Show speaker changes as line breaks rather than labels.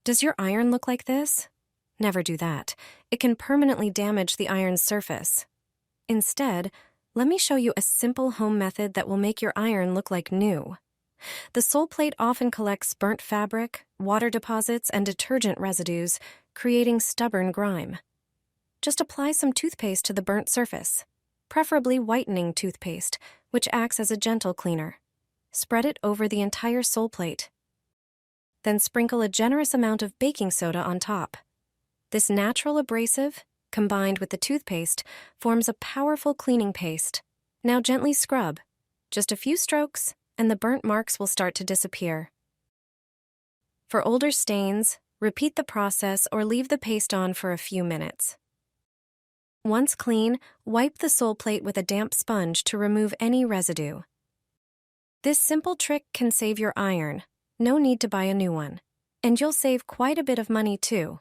Does your iron look like this? Never do that. It can permanently damage the iron's surface. Instead, let me show you a simple home method that will make your iron look like new. The soleplate often collects burnt fabric, water deposits, and detergent residues, creating stubborn grime. Just apply some toothpaste to the burnt surface, preferably whitening toothpaste, which acts as a gentle cleaner. Spread it over the entire soleplate. Then sprinkle a generous amount of baking soda on top. This natural abrasive, combined with the toothpaste, forms a powerful cleaning paste. Now gently scrub. Just a few strokes, and the burnt marks will start to disappear. For older stains, repeat the process or leave the paste on for a few minutes. Once clean, wipe the soleplate with a damp sponge to remove any residue. This simple trick can save your iron. No need to buy a new one. And you'll save quite a bit of money too.